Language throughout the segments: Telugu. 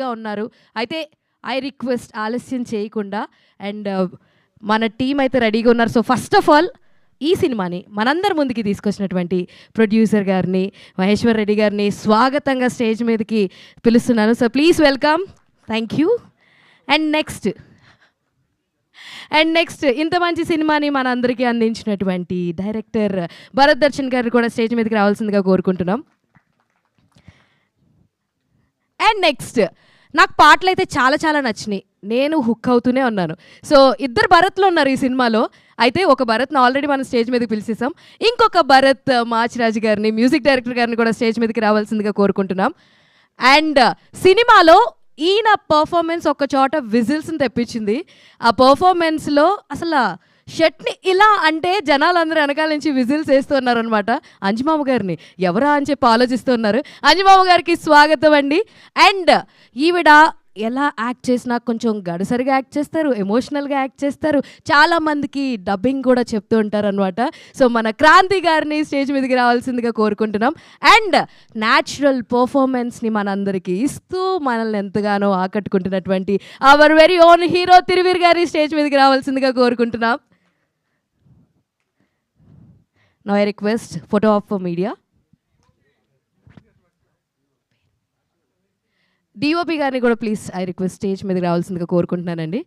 గా ఉన్నారు. అయితే ఐ రిక్వెస్ట్ ఆలస్యం చేయకుండా అండ్ మన టీమ్ అయితే రెడీగా ఉన్నారు. సో ఫస్ట్ ఆఫ్ ఆల్ ఈ సినిమాని మనందరి ముందుకి తీసుకొచ్చినటువంటి ప్రొడ్యూసర్ గారిని, మహేశ్వర్ రెడ్డి గారిని స్వాగతంగా స్టేజ్ మీదకి పిలుస్తున్నాను. So please welcome. Thank you. And next ఇంత మంచి సినిమాని మనందరికీ అందించినటువంటి డైరెక్టర్ భరత్ దర్శన్ గారు కూడా స్టేజ్ మీదకి రావాల్సిందిగా కోరుకుంటున్నాం. అండ్ నెక్స్ట్ నాకు పాటలు అయితే చాలా చాలా నచ్చినాయి. నేను హుక్ అవుతూనే ఉన్నాను. సో ఇద్దరు భరత్లు ఉన్నారు ఈ సినిమాలో. అయితే ఒక భరత్ని ఆల్రెడీ మనం స్టేజ్ మీదకి పిలిచేసాం. ఇంకొక భరత్ మాచిరాజు గారిని, మ్యూజిక్ డైరెక్టర్ గారిని కూడా స్టేజ్ మీదకి రావాల్సిందిగా కోరుకుంటున్నాం. అండ్ సినిమాలో ఈయన పర్ఫార్మెన్స్ ఒక చోట విజిల్స్ని తెప్పించింది. ఆ పర్ఫార్మెన్స్లో అసలు షర్ట్ని ఇలా అంటే జనాలందరూ వెనకాల నుంచి విజిల్స్ వేస్తున్నారు అనమాట. అంజుమామ గారిని ఎవరా అని చెప్పి ఆలోచిస్తున్నారు. అంజుమామ గారికి స్వాగతం అండి. అండ్ ఈవిడ ఎలా యాక్ట్ చేసినా కొంచెం గడసరిగా యాక్ట్ చేస్తారు, ఎమోషనల్గా యాక్ట్ చేస్తారు. చాలామందికి డబ్బింగ్ కూడా చెప్తూ ఉంటారు అనమాట. సో మన క్రాంతి గారిని స్టేజ్ మీదకి రావాల్సిందిగా కోరుకుంటున్నాం. అండ్ న్యాచురల్ పర్ఫార్మెన్స్ని మనందరికీ ఇస్తూ మనల్ని ఎంతగానో ఆకట్టుకుంటున్నటువంటి our very own hero Thiruveer గారి స్టేజ్ మీదకి రావాల్సిందిగా కోరుకుంటున్నాం. Now I request photo op for media. DOP గారిని కూడా ప్లీజ్ ఐ రిక్వెస్ట్ స్టేజ్ మీదకి రావాల్సిందిగా కోరుకుంటున్నానండి.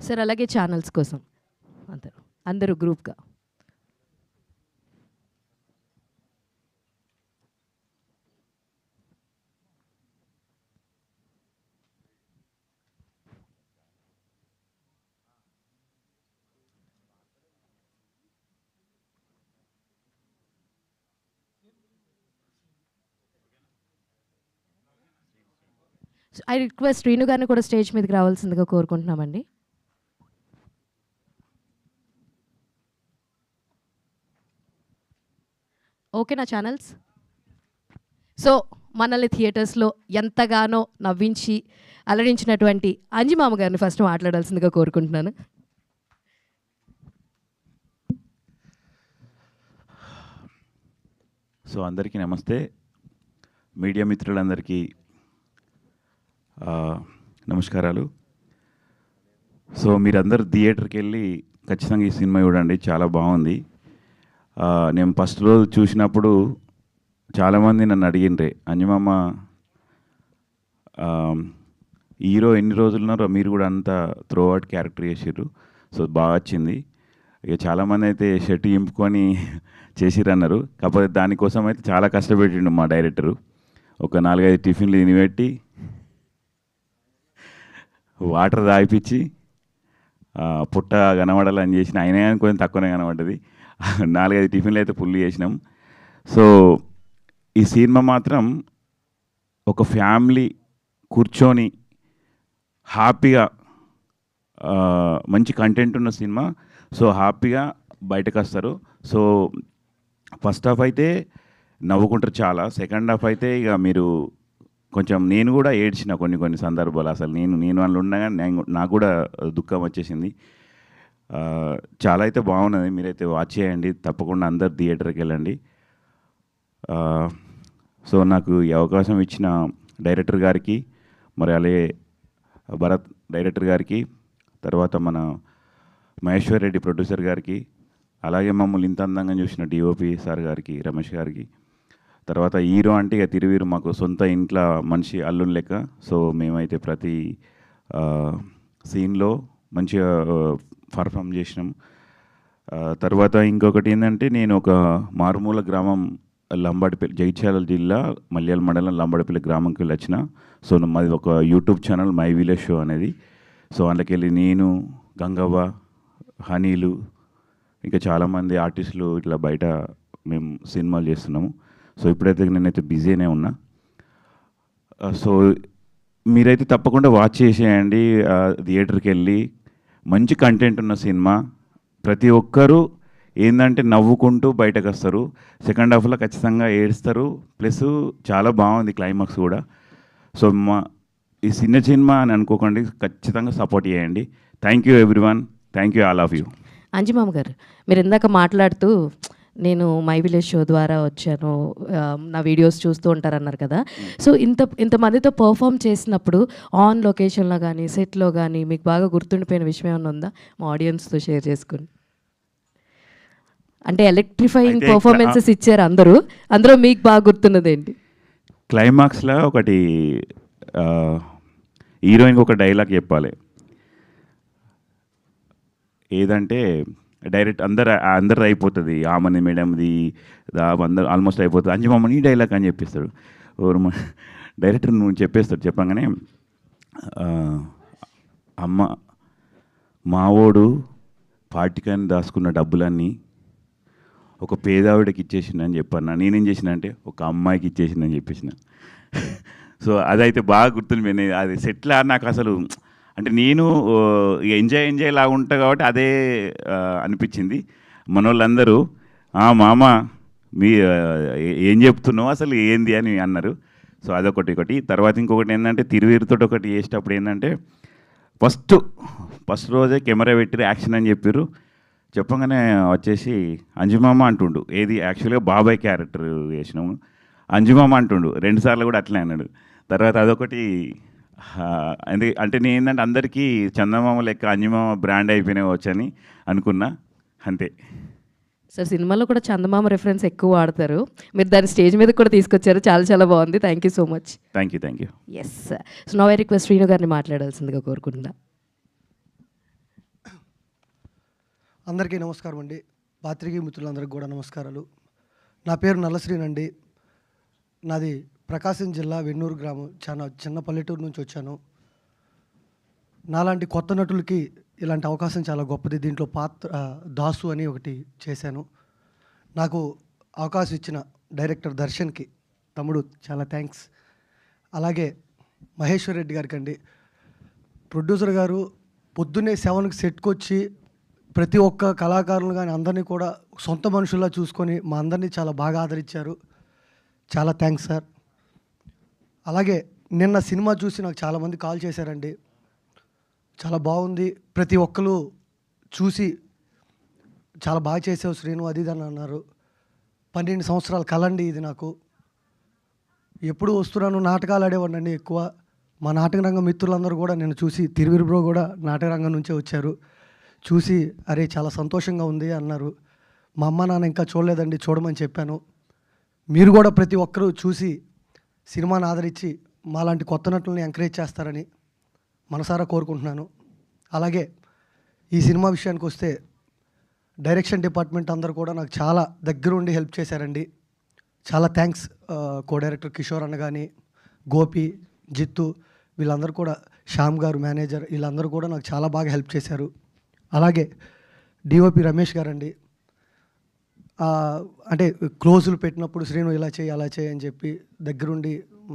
సార్ అలాగే ఛానల్స్ కోసం అందరూ గ్రూప్గా. ఐ రిక్వెస్ట్ రీను గారిని కూడా స్టేజ్ మీదకి రావాల్సిందిగా కోరుకుంటున్నామండి. ఓకేనా ఛానల్స్? సో మనల్ని థియేటర్స్లో ఎంతగానో నవ్వించి అలరించినటువంటి అంజిమామ గారిని ఫస్ట్ మాట్లాడాల్సిందిగా కోరుకుంటున్నాను. సో అందరికీ నమస్తే. మీడియా మిత్రులందరికీ నమస్కారాలు. సో మీరందరూ థియేటర్కి వెళ్ళి ఖచ్చితంగా ఈ సినిమా చూడండి, చాలా బాగుంది. నేను ఫస్ట్ రోజు చూసినప్పుడు చాలామంది నన్ను అడిగిండ్రే, అంజమామ హీరో ఎన్ని రోజులు ఉన్నారో మీరు కూడా అంతా త్రో అవుట్ క్యారెక్టర్ చేసిర్రు, సో బాగా వచ్చింది. ఇక చాలామంది అయితే షర్ట్ ఇంపుకొని చేసిరన్నారు. కాకపోతే దానికోసం అయితే చాలా కష్టపెట్టిండు మా డైరెక్టరు. ఒక 4-5 టిఫిన్లు తినిపెట్టి వాటర్ తాగిపించి పుట్ట కనబడాలని చేసిన, అయినా కానీ కొంచెం తక్కువనే కనబడ్డది. 4-5 టిఫిన్లు అయితే ఫుల్ చేసినాం. సో ఈ సినిమా మాత్రం ఒక ఫ్యామిలీ కూర్చొని హ్యాపీగా మంచి కంటెంట్ ఉన్న సినిమా. సో హ్యాపీగా బయటకు వస్తారు. సో ఫస్ట్ హాఫ్ అయితే నవ్వుకుంటారు చాలా. సెకండ్ హాఫ్ అయితే ఇక మీరు కొంచెం, నేను కూడా ఏడ్చిన కొన్ని సందర్భాలు. అసలు నేను అందులో ఉండగా నాకు కూడా దుఃఖం వచ్చేసింది. చాలా అయితే బాగున్నది. మీరైతే వాచ్ చేయండి తప్పకుండా, అందరు థియేటర్కి వెళ్ళండి. సో నాకు ఈ అవకాశం ఇచ్చిన డైరెక్టర్ గారికి, మరి అలాగే భరత్ డైరెక్టర్ గారికి, తర్వాత మన మహేశ్వర్ రెడ్డి ప్రొడ్యూసర్ గారికి, అలాగే మమ్మల్ని ఇంత అందంగా చూసిన డిఓపి సార్ గారికి, రమేష్ గారికి, తర్వాత హీరో అంటే ఇక తిరువీరు మాకు సొంత ఇంట్లో మనిషి అల్లుని లెక్క. సో మేమైతే ప్రతి సీన్లో మంచిగా పర్ఫామ్ చేసినాం. తర్వాత ఇంకొకటి ఏంటంటే, నేను ఒక మారుమూల గ్రామం లంబాడిపల్లి, జగిత్యాల జిల్లా మల్యాల మండలం లంబాడిపల్లి గ్రామంకి వెళ్ళి వచ్చిన. సో మాది ఒక YouTube channel my village show అనేది. సో అందులోకి వెళ్ళి నేను, గంగవ్వ, హనీలు, ఇంకా చాలామంది ఆర్టిస్టులు ఇట్లా బయట మేము సినిమాలు చేస్తున్నాము. సో ఇప్పుడైతే నేనైతే బిజీనే ఉన్నా. సో మీరైతే తప్పకుండా వాచ్ చేసేయండి థియేటర్కి వెళ్ళి. మంచి కంటెంట్ ఉన్న సినిమా. ప్రతి ఒక్కరూ ఏంటంటే నవ్వుకుంటూ బయటకు వస్తారు. సెకండ్ హాఫ్లో ఖచ్చితంగా ఏడుస్తారు. ప్లస్ చాలా బాగుంది క్లైమాక్స్ కూడా. సో ఈ చిన్న సినిమా అని అనుకోకండి, ఖచ్చితంగా సపోర్ట్ చేయండి. Thank you everyone. Thank you all of you. Anjimama గారు, మీరు ఇందాక మాట్లాడుతూ నేను మై విలేజ్ షో ద్వారా వచ్చాను, నా వీడియోస్ చూస్తూ ఉంటారన్నారు కదా. సో ఇంతమందితో పర్ఫామ్ చేసినప్పుడు ఆన్ లొకేషన్లో కానీ సెట్లో కానీ మీకు బాగా గుర్తుండిపోయిన విషయం ఏమైనా ఉందా మా ఆడియన్స్తో షేర్ చేసుకుని? అంటే ఎలక్ట్రిఫైయింగ్ పర్ఫార్మెన్సెస్ ఇచ్చారు అందులో మీకు బాగా గుర్తున్నది ఏంటి? క్లైమాక్స్లో ఒకటి హీరోయిన్కి ఒక డైలాగ్ చెప్పాలి. ఏదంటే డైరెక్ట్ అందరు అయిపోతుంది, ఆమెని మేడంది అందరు ఆల్మోస్ట్ అయిపోతుంది, అంజమామని ఈ డైలాగ్ అని చెప్పిస్తాడు. డైరెక్టర్ నువ్వు చెప్పేస్తాడు. చెప్పగానే అమ్మ మావోడు పార్టీకని దాచుకున్న డబ్బులన్నీ ఒక పేదావిడకి ఇచ్చేసిందని చెప్పాను. నేనేం చేసిన అంటే ఒక అమ్మాయికి ఇచ్చేసిందని చెప్పేసిన. సో అదైతే బాగా గుర్తుండిపోయింది. అది సెట్లా నాకు అసలు అంటే నేను ఎంజాయ్ లాగా ఉంటా కాబట్టి అదే అనిపించింది. మన వాళ్ళందరూ మామ మీ ఏం చెప్తున్నావు అసలు ఏంది అని అన్నారు. సో అదొకటి. తర్వాత ఇంకొకటి ఏంటంటే, తిరువీరుతో ఒకటి చేసేటప్పుడు ఏంటంటే, ఫస్ట్ రోజే కెమెరా పెట్టి యాక్షన్ అని చెప్పారు. చెప్పగానే వచ్చేసి అంజుమామ అంటుండు. ఏది యాక్చువల్గా బాబాయ్ క్యారెక్టర్ వేసినాము, అంజుమామ అంటుండు. 2 సార్లు కూడా అట్లే అన్నాడు. తర్వాత అదొకటి. అంటే నేను ఏంటంటే అందరికీ చందమామ లెక్క అంజుమామ బ్రాండ్ అయిపోయినాయి వచ్చని అనుకున్నా, అంతే. సార్ సినిమాలో కూడా చందమామ రెఫరెన్స్ ఎక్కువ వాడతారు, మీరు దాన్ని స్టేజ్ మీద కూడా తీసుకొచ్చారు. చాలా బాగుంది. Thank you so much. Thank you. Yes. So now I request Srinu గారిని మాట్లాడాల్సిందిగా కోరుకుంటున్నా. అందరికీ నమస్కారం అండి. పాత్రికేయ మిత్రులందరికీ కూడా నమస్కారాలు. నా పేరు నల్లశ్రీనండి. నాది ప్రకాశం జిల్లా వెన్నూరు గ్రామం, చాలా చిన్న పల్లెటూరు నుంచి వచ్చాను. నాలాంటి కొత్త నటులకి ఇలాంటి అవకాశం చాలా గొప్పది. దీంట్లో దాసు అని ఒకటి చేశాను. నాకు అవకాశం ఇచ్చిన డైరెక్టర్ దర్శన్కి, తమ్ముడు, చాలా థ్యాంక్స్. అలాగే మహేశ్వర్ రెడ్డి గారికి అండి, ప్రొడ్యూసర్ గారు. పొద్దున్నే 7కి సెట్కి వచ్చి ప్రతి ఒక్క కళాకారులు కానీ అందరినీ కూడా సొంత మనుషుల్లా చూసుకొని మా అందరినీ చాలా బాగా ఆదరించారు. చాలా థ్యాంక్స్ సార్. అలాగే నిన్న సినిమా చూసి నాకు చాలామంది కాల్ చేశారండి. చాలా బాగుంది, ప్రతి ఒక్కరు చూసి చాలా బాగా చేసావు శ్రీను, అది అని అన్నారు. 12 సంవత్సరాల కలండి ఇది నాకు. ఎప్పుడు వస్తున్నాను, నాటకాలు ఆడేవాడిని ఎక్కువ. మా నాటక రంగం మిత్రులందరూ కూడా నేను చూసి, తిరువిరు బ్రో కూడా నాటక రంగం నుంచే వచ్చారు, చూసి అరే చాలా సంతోషంగా ఉంది అన్నారు. మా అమ్మ నాన్న ఇంకా చూడలేదండి, చూడమని చెప్పాను. మీరు కూడా ప్రతి ఒక్కరూ చూసి సినిమాని ఆదరించి మాలాంటి కొత్త నటుల్ని ఎంకరేజ్ చేస్తారని మనసారా కోరుకుంటున్నాను. అలాగే ఈ సినిమా విషయానికి వస్తే, డైరెక్షన్ డిపార్ట్మెంట్ అందరూ కూడా నాకు చాలా దగ్గరుండి హెల్ప్ చేశారండి. చాలా థ్యాంక్స్. కో డైరెక్టర్ కిషోర్ అన్న కానీ, గోపి, జిత్తు, వీళ్ళందరూ కూడా, శ్యామ్ గారు మేనేజర్, వీళ్ళందరూ కూడా నాకు చాలా బాగా హెల్ప్ చేశారు. అలాగే డిఓపి రమేష్ గారండి, అంటే క్లోజులు పెట్టినప్పుడు శ్రీను ఇలా చేయి అలా చేయి అని చెప్పి దగ్గరుండి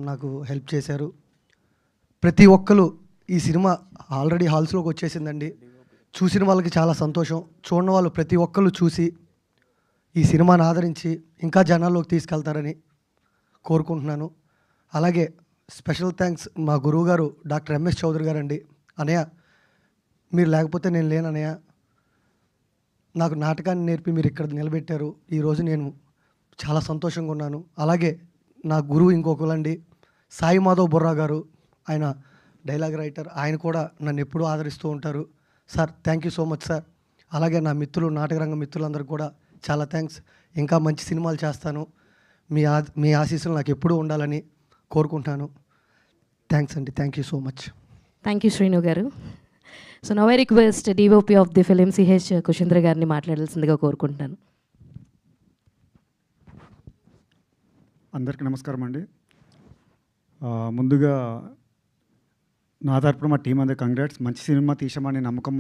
నాకు హెల్ప్ చేశారు. ప్రతి ఒక్కరు ఈ సినిమా ఆల్రెడీ హాల్స్లోకి వచ్చేసిందండి. చూసిన వాళ్ళకి చాలా సంతోషం. చూడని వాళ్ళు ప్రతి ఒక్కరు చూసి ఈ సినిమాని ఆదరించి ఇంకా జనాల్లోకి తీసుకెళ్తారని కోరుకుంటున్నాను. అలాగే స్పెషల్ థ్యాంక్స్ మా గురువు గారు డాక్టర్ ఎంఎస్ చౌదరి గారు అండి. అనయ్య, మీరు లేకపోతే నేను లేను అనయ్య. నాకు నాటకాన్ని నేర్పి మీరు ఇక్కడ నిలబెట్టారు. ఈరోజు నేను చాలా సంతోషంగా ఉన్నాను. అలాగే నా గురువు ఇంకొకరండి, సాయి మాధవ్ బొర్రా గారు. ఆయన డైలాగ్ రైటర్. ఆయన కూడా నన్ను ఎప్పుడూ ఆదరిస్తూ ఉంటారు. Sir, thank you so much sir. అలాగే నా మిత్రులు, నాటకరంగ మిత్రులందరికీ కూడా చాలా థ్యాంక్స్. ఇంకా మంచి సినిమాలు చేస్తాను. మీ ఆశీస్సులు నాకు ఎప్పుడూ ఉండాలని కోరుకుంటున్నాను. థ్యాంక్స్ అండి. Thank you so much. Thank you Srinu గారు. So now I request DOP of the film CH Kushendra గారిని మాట్లాడాల్సిందిగా కోరుకుంటున్నాను. అందరికీ నమస్కారం అండి. ముందుగా నా తరపున మా టీం అందరికి కంగ్రాట్స్. మంచి సినిమా తీసామని నమ్మకం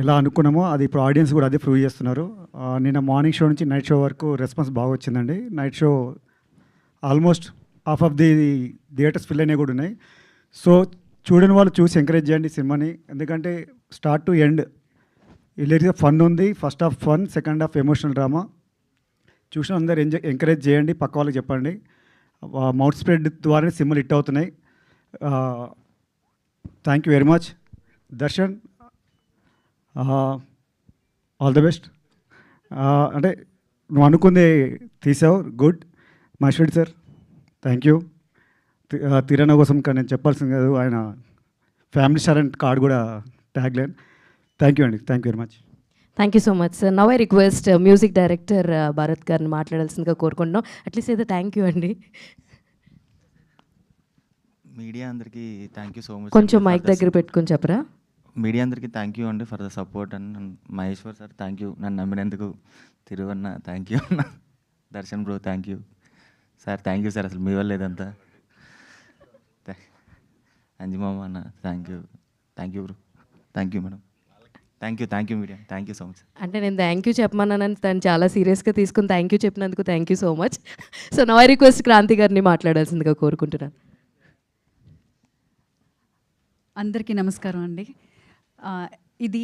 ఎలా అనుకున్నామో అది ఇప్పుడు ఆడియన్స్ కూడా అదే ప్రూవ్ చేస్తున్నారు. నిన్న మార్నింగ్ షో నుంచి నైట్ షో వరకు రెస్పాన్స్ బాగా వచ్చిందండి. Night show almost half of the theatres fill అయినవి కూడా ఉన్నాయి. సో చూడని వాళ్ళు చూసి ఎంకరేజ్ చేయండి సినిమాని. ఎందుకంటే స్టార్ట్ టు ఎండ్ ఇలా ఫన్ ఉంది. First half fun, second half emotional drama. చూసిన అందరు ఎంకరేజ్ చేయండి, పక్క వాళ్ళకి చెప్పండి. మౌత్ స్ప్రెడ్ ద్వారానే సినిమాలు హిట్ అవుతున్నాయి. Thank you very much. Darshan, all the best. అంటే నువ్వు అనుకుంది తీసావు, good. Maheshwari sir, thank you. తిరణ కోసం నేను చెప్పాల్సింది కాదు, ఆయన ఫ్యామిలీ స్టారెంట్ కార్డు కూడా ట్యాగ్ లైన్. థ్యాంక్ యూ అండి. Thank you very much. Thank you so much sir. Now I request music director Bharath గారిని మాట్లాడాల్సిందిగా కోరుకుంటున్నాం. అట్లీస్ట్ అయితే థ్యాంక్ యూ అండి. మీడియా అందరికీ థ్యాంక్ యూ సో మచ్. కొంచెం మైక్ దగ్గర పెట్టుకొని చెప్పరా. మీడియా అందరికీ థ్యాంక్ యూ అండి for the support. And Maheshwar sir thank you, నన్ను నమ్మినందుకు. తిరువన్న థ్యాంక్ యూ అన్న. Darshan bro thank you sir. Thank you sir, అసలు మీ వల్ల ఇదంతా. అంజిమామ అన్న thank you. Thank you bro. Thank you madam. Thank you media. Thank you so much. అంటే నేను థ్యాంక్ యూ చెప్పమన్నానని తను చాలా సీరియస్గా తీసుకుని థ్యాంక్ యూ చెప్పినందుకు thank you so much. So now I request Kranthi గారిని మాట్లాడాల్సిందిగా కోరుకుంటున్నాను. అందరికీ నమస్కారం అండి. ఇది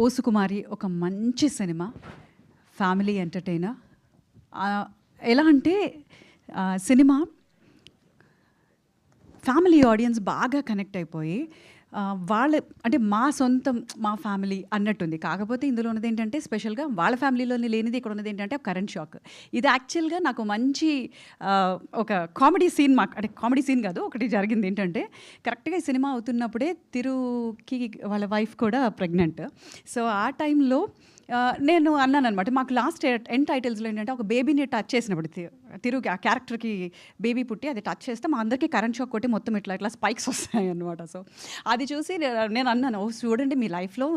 ఓ సుకుమారి ఒక మంచి సినిమా, ఫ్యామిలీ ఎంటర్టైనర్. ఎలా అంటే సినిమా ఫ్యామిలీ ఆడియన్స్ బాగా కనెక్ట్ అయిపోయి వాళ్ళ అంటే మా సొంతం, మా ఫ్యామిలీ అన్నట్టుంది. కాకపోతే ఇందులో ఉన్నది ఏంటంటే స్పెషల్గా వాళ్ళ ఫ్యామిలీలోనే లేనిది ఇక్కడ ఉన్నది ఏంటంటే కరెంట్ షాక్. ఇది యాక్చువల్గా నాకు మంచి ఒక కామెడీ సీన్, అంటే కామెడీ సీన్ కాదు, ఒకటి జరిగింది ఏంటంటే కరెక్ట్గా ఈ సినిమా అవుతున్నప్పుడే తిరుకి వాళ్ళ వైఫ్ కూడా ప్రెగ్నెంట్. సో ఆ టైంలో నేను అన్నాను అనమాట, మాకు లాస్ట్ ఎండ్ టైటిల్స్లో ఏంటంటే ఒక బేబీని టచ్ చేసినప్పుడు తిరుగు ఆ క్యారెక్టర్కి బేబీ పుట్టి అది టచ్ చేస్తే మా అందరికీ కరెంట్ షాక్ కొట్టి మొత్తం ఇట్లా ఇట్లా స్పైక్స్ వస్తాయి అనమాట. సో అది చూసి నేను అన్నాను, ఓ చూడండి మీ లైఫ్లో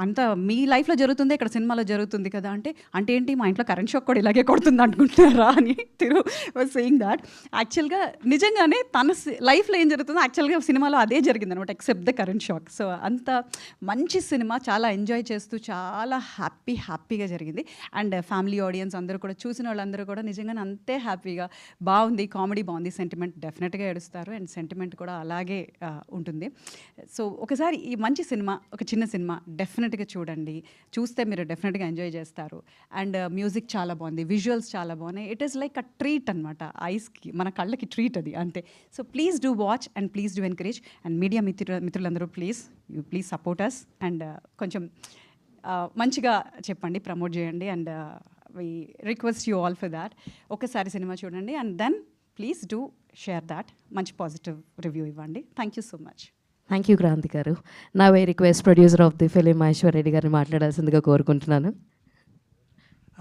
అంతా మీ లైఫ్లో జరుగుతుంది, ఇక్కడ సినిమాలో జరుగుతుంది కదా అంటే ఏంటి మా ఇంట్లో కరెంట్ షాక్ కూడా ఇలాగే కొడుతుంది అనుకుంటున్నారా అని తిరు వాజ్ సేయింగ్ దాట్. యాక్చువల్గా నిజంగానే తన లైఫ్లో ఏం జరుగుతుందో యాక్చువల్గా సినిమాలో అదే జరిగింది అనమాట, except the current shock. So అంత మంచి సినిమా, చాలా ఎంజాయ్ చేస్తూ చాలా హ్యాపీగా జరిగింది. అండ్ ఫ్యామిలీ ఆడియన్స్ అందరూ కూడా, చూసిన వాళ్ళందరూ కూడా నిజంగానే అంతే హ్యాపీగా, బాగుంది, కామెడీ బాగుంది, సెంటిమెంట్ డెఫినెట్గా ఏడుస్తారు అండ్ సెంటిమెంట్ కూడా అలాగే ఉంటుంది. సో ఒకసారి ఈ మంచి సినిమా, ఒక చిన్న సినిమా డెఫినెట్గా చూడండి. చూస్తే మీరు డెఫినెట్గా ఎంజాయ్ చేస్తారు. అండ్ మ్యూజిక్ చాలా బాగుంది, విజువల్స్ చాలా బాగున్నాయి. It is like a treat అనమాట, ఐస్కి, మన కళ్ళకి ట్రీట్ అది అంతే. So please do watch and please do encourage. And media మిత్రులందరూ ప్లీజ్ సపోర్ట్ అస్ అండ్ కొంచెం మంచిగా చెప్పండి, ప్రమోట్ చేయండి. And we request you all for that. ఒకసారి సినిమా చూడండి and then please do share that, మంచి పాజిటివ్ రివ్యూ ఇవ్వండి. Thank you so much. Thank you Kranthi గారు. Now I request producer of the film Maheshwar Reddy గారిని మాట్లాడాల్సిందిగా కోరుకుంటున్నాను.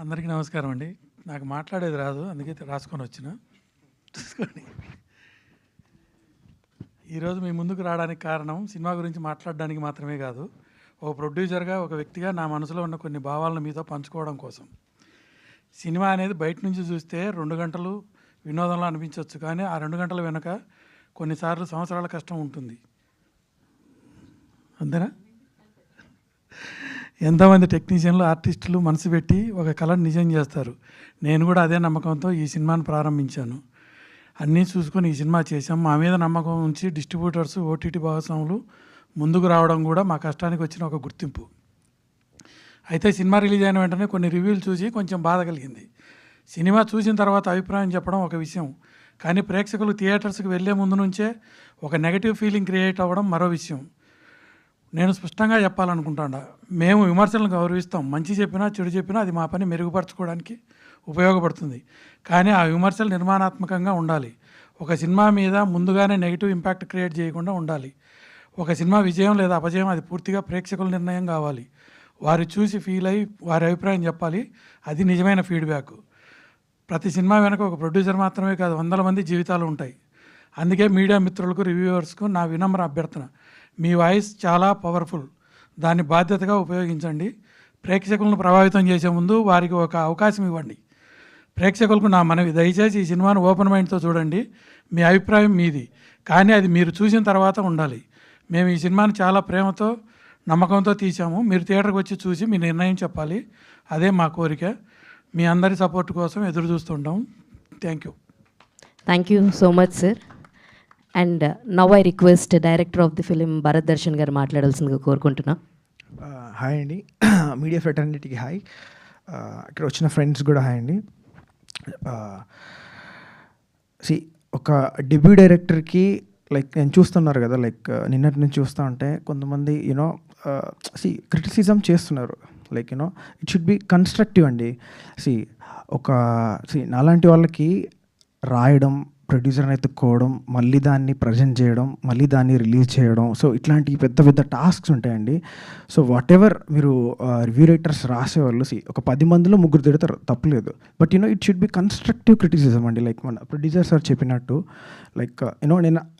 అందరికీ నమస్కారం అండి. నాకు మాట్లాడేది రాదు, అందుకే రాసుకొని వచ్చిన. చూసుకోండి. ఈరోజు మీ ముందుకు రావడానికి కారణం సినిమా గురించి మాట్లాడడానికి మాత్రమే కాదు, ఒక ప్రొడ్యూసర్గా, ఒక వ్యక్తిగా నా మనసులో ఉన్న కొన్ని భావాలను మీతో పంచుకోవడం కోసం. సినిమా అనేది బయట నుంచి చూస్తే 2 గంటలు వినోదంలో అనిపించవచ్చు, కానీ ఆ 2 గంటల వెనుక కొన్నిసార్లు సంవత్సరాల కష్టం ఉంటుంది. అంతేనా? ఎంతోమంది టెక్నీషియన్లు ఆర్టిస్టులు మనసు పెట్టి ఒక కళను నిజం చేస్తారు. నేను కూడా అదే నమ్మకంతో ఈ సినిమాను ప్రారంభించాను. అన్నీ చూసుకొని ఈ సినిమా చేశాం. మా మీద నమ్మకం ఉంచి డిస్ట్రిబ్యూటర్స్, ఓటీటీ భాగస్వాములు ముందుకు రావడం కూడా మా కష్టానికి వచ్చిన ఒక గుర్తింపు. అయితే సినిమా రిలీజ్ అయిన వెంటనే కొన్ని రివ్యూలు చూసి కొంచెం బాధ కలిగింది. సినిమా చూసిన తర్వాత అభిప్రాయం చెప్పడం ఒక విషయం, కానీ ప్రేక్షకులు థియేటర్స్కి వెళ్ళే ముందు నుంచే ఒక నెగటివ్ ఫీలింగ్ క్రియేట్ అవ్వడం మరో విషయం. నేను స్పష్టంగా చెప్పాలనుకుంటాను, మేము విమర్శలను గౌరవిస్తాం. మంచి చెప్పినా చెడు చెప్పినా అది మా పని మెరుగుపరచుకోవడానికి ఉపయోగపడుతుంది. కానీ ఆ విమర్శలు నిర్మాణాత్మకంగా ఉండాలి. ఒక సినిమా మీద ముందుగానే నెగిటివ్ ఇంపాక్ట్ క్రియేట్ చేయకుండా ఉండాలి. ఒక సినిమా విజయం లేదా అపజయం అది పూర్తిగా ప్రేక్షకుల నిర్ణయం కావాలి. వారు చూసి ఫీల్ అయ్యి వారి అభిప్రాయం చెప్పాలి. అది నిజమైన ఫీడ్బ్యాక్. ప్రతి సినిమా వెనక ఒక ప్రొడ్యూసర్ మాత్రమే కాదు, వందల మంది జీవితాలు ఉంటాయి. అందుకే మీడియా మిత్రులకు, రివ్యూవర్స్కు నా వినమ్ర అభ్యర్థన, మీ వాయిస్ చాలా పవర్ఫుల్. దాన్ని బాధ్యతగా ఉపయోగించండి. ప్రేక్షకులను ప్రభావితం చేసే ముందు వారికి ఒక అవకాశం ఇవ్వండి. ప్రేక్షకులకు నా మనవి, దయచేసి ఈ సినిమాను ఓపెన్ మైండ్తో చూడండి. మీ అభిప్రాయం మీది, కానీ అది మీరు చూసిన తర్వాత ఉండాలి. మేము ఈ సినిమాని చాలా ప్రేమతో, నమ్మకంతో తీసాము. మీరు థియేటర్కి వచ్చి చూసి మీ నిర్ణయం చెప్పాలి. అదే మా కోరిక. మీ అందరి సపోర్ట్ కోసం ఎదురు చూస్తుంటాం. Thank you. Thank you so much sir. And now I request director of the film Bharat Darshan గారు మాట్లాడాల్సిందిగా కోరుకుంటున్నా. హాయ్ అండి, మీడియా ఫ్రెటర్నిటీకి హాయ్. ఇక్కడ వచ్చిన ఫ్రెండ్స్ కూడా హాయ్ అండి. ఒక డెబ్యూ డైరెక్టర్కి లైక్ నేను చూస్తున్నారు కదా, లైక్ నిన్నటి నుంచి చూస్తూ ఉంటే కొంతమంది క్రిటిసిజం చేస్తున్నారు. Like it should be constructive అండి. నాలాంటి వాళ్ళకి రాయడం, ప్రొడ్యూసర్ని ఎత్తుక్కోవడం, మళ్ళీ దాన్ని ప్రజెంట్ చేయడం, మళ్ళీ దాన్ని రిలీజ్ చేయడం, సో ఇట్లాంటి పెద్ద పెద్ద టాస్క్స్ ఉంటాయండి. సో వాట్ ఎవర్ మీరు రివ్యూ రైటర్స్ రాసేవాళ్ళు ఒక 10 మందిలో 3 తిడతారు, తప్పలేదు. But it should be constructive criticism అండి. లైక్ మన ప్రొడ్యూసర్ సార్ చెప్పినట్టు, లైక్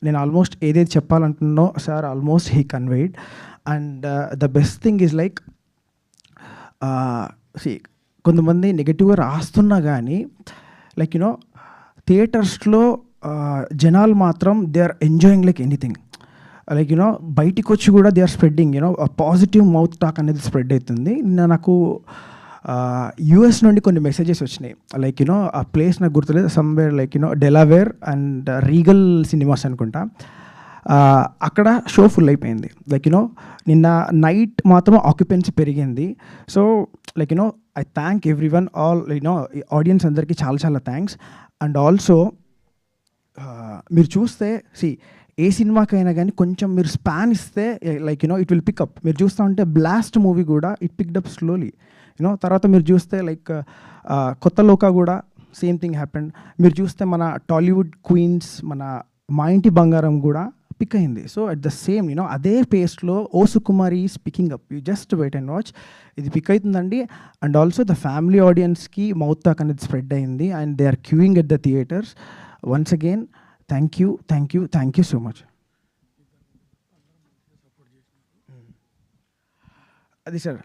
నేను ఆల్మోస్ట్ ఏదైతే చెప్పాలంటున్నానో sir almost he conveyed. And the best thing is like కొంతమంది నెగటివ్గా రాస్తున్నా కానీ లైక్ థియేటర్స్లో జనాలు మాత్రం they are enjoying like anything. Like బయటికి వచ్చి కూడా they are spreading positive mouth talk అనేది స్ప్రెడ్ అవుతుంది. నాకు యూఎస్ నుండి కొన్ని మెసేజెస్ వచ్చినాయి. లైక్ ఆ ప్లేస్ నాకు గుర్తులేదు, somewhere like Delaware and Regal cinemas అనుకుంటా. అక్కడ షో ఫుల్ అయిపోయింది. లైక్ నిన్న నైట్ మాత్రం ఆక్యుపెన్సీ పెరిగింది. So like I thank every one, all audience అందరికీ చాలా చాలా థ్యాంక్స్. అండ్ ఆల్సో మీరు చూస్తే ఏ సినిమాకైనా కానీ కొంచెం మీరు స్పాన్ ఇస్తే లైక్ ఇట్ విల్ పికప్. మీరు చూస్తూ ఉంటే బ్లాస్ట్ మూవీ కూడా ఇట్ పిక్డ్ అప్ స్లోలీ. తర్వాత మీరు చూస్తే లైక్ కొత్త లోక కూడా సేమ్ థింగ్ హ్యాపెండ్. మీరు చూస్తే మన టాలీవుడ్ క్వీన్స్, మన మా ఇంటి బంగారం కూడా పిక్ అయింది. సో అట్ ద సేమ్ అదే పేస్లో O Sukumari is picking up. You just wait and watch, ఇది పిక్ అవుతుందండి. అండ్ ఆల్సో ద ఫ్యామిలీ ఆడియన్స్కి మౌత్ టాక్ అనేది స్ప్రెడ్ అయింది and they are queuing at the theatres. Once again thank you so much. అది సార్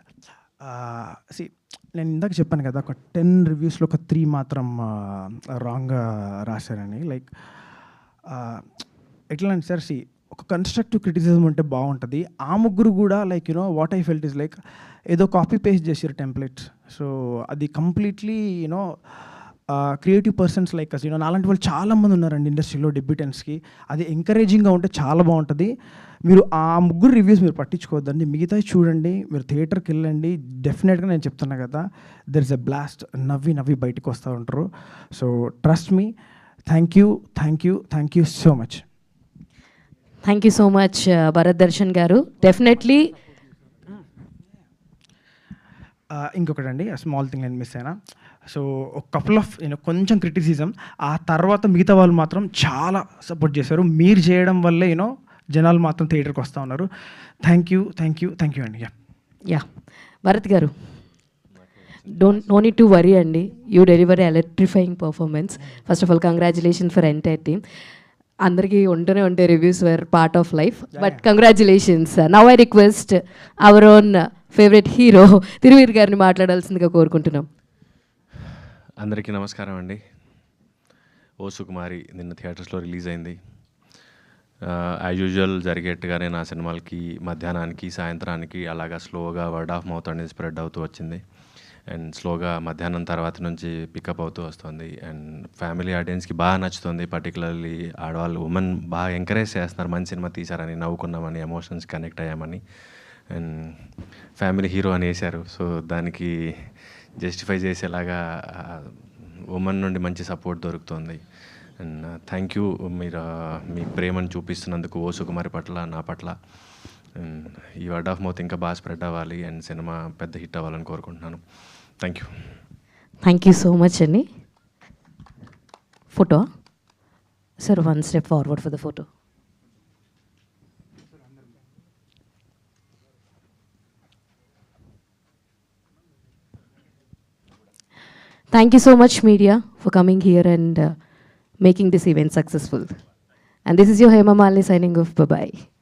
నేను ఇందాక చెప్పాను కదా, ఒక 10 రివ్యూస్లో ఒక 3 మాత్రం రాంగ్గా రాశారని. లైక్ ఎట్లా అంటే సార్ ఒక కన్స్ట్రక్టివ్ క్రిటిసిజం ఉంటే బాగుంటుంది. ఆ ముగ్గురు కూడా like what I felt is like ఏదో కాపీ పేస్ట్ చేసారు టెంప్లెట్స్. సో అది completely creative persons like us నాలాంటి వాళ్ళు చాలామంది ఉన్నారండి ఇండస్ట్రీలో డెబ్యూటెంట్స్కి. అది ఎంకరేజింగ్గా ఉంటే చాలా బాగుంటుంది. మీరు ఆ ముగ్గురు రివ్యూస్ మీరు పట్టించుకోవద్దండి, మిగతా చూడండి, మీరు థియేటర్కి వెళ్ళండి. డెఫినెట్గా నేను చెప్తున్నా కదా, దెర్ ఇస్ ఎ బ్లాస్ట్. నవ్వి బయటకు వస్తూ ఉంటారు. So trust me. Thank you so much. Thank you so much Bharat Darshan గారు. డెఫినెట్లీ ఇంకొకటండి, స్మాల్ థింగ్ నేను మిస్ అయినా. సో ఒక కపుల్ ఆఫ్ కొంచెం క్రిటిసిజం, ఆ తర్వాత మిగతా వాళ్ళు మాత్రం చాలా సపోర్ట్ చేశారు. మీరు చేయడం వల్లే జనాలు మాత్రం థియేటర్కి వస్తూ ఉన్నారు. థ్యాంక్ యూ అండి. యా భరత్ గారు, నో నీడ్ టు వరీ అండి. You deliver electrifying performance. First of all congratulations for entire team. అందరికీ ఉంటూనే ఉంటాయి reviews were part of life, but congratulations. Now I request our own favourite hero Thiruveer గారిని మాట్లాడాల్సిందిగా కోరుకుంటున్నాం. అందరికీ నమస్కారం అండి. ఓ సుకుమారి నిన్న థియేటర్స్లో రిలీజ్ అయింది. యాజ్ యూజువల్ జరిగేట్టుగానే నా సినిమాలకి మధ్యాహ్నానికి సాయంత్రానికి అలాగా స్లోగా వర్డ్ ఆఫ్ మౌత్ అనేది స్ప్రెడ్ అవుతూ వచ్చింది. అండ్ స్లోగా మధ్యాహ్నం తర్వాత నుంచి పికప్ అవుతూ వస్తుంది. అండ్ ఫ్యామిలీ ఆడియన్స్కి బాగా నచ్చుతుంది. పర్టికులర్లీ ఆడవాళ్ళు ఉమెన్ బాగా ఎంకరేజ్ చేస్తున్నారు, మంచి సినిమా తీశారని, నవ్వుకున్నామని, ఎమోషన్స్ కనెక్ట్ అయ్యామని. అండ్ ఫ్యామిలీ హీరో అని వేశారు. సో దానికి జస్టిఫై చేసేలాగా ఉమెన్ నుండి మంచి సపోర్ట్ దొరుకుతుంది. అండ్ థ్యాంక్ యూ, మీరు మీ ప్రేమను చూపిస్తున్నందుకు ఓ సుకుమారి పట్ల, నా పట్ల. అండ్ ఈ వర్డ్ ఆఫ్ మౌత్ ఇంకా బాగా స్ప్రెడ్ అవ్వాలి అండ్ సినిమా పెద్ద హిట్ అవ్వాలని కోరుకుంటున్నాను. Thank you. Thank you so much అండి. Photo sir, 1 step forward for the photo. Thank you so much, media, for coming here and making this event successful. And this is your Hema Malini signing off. Bye-bye.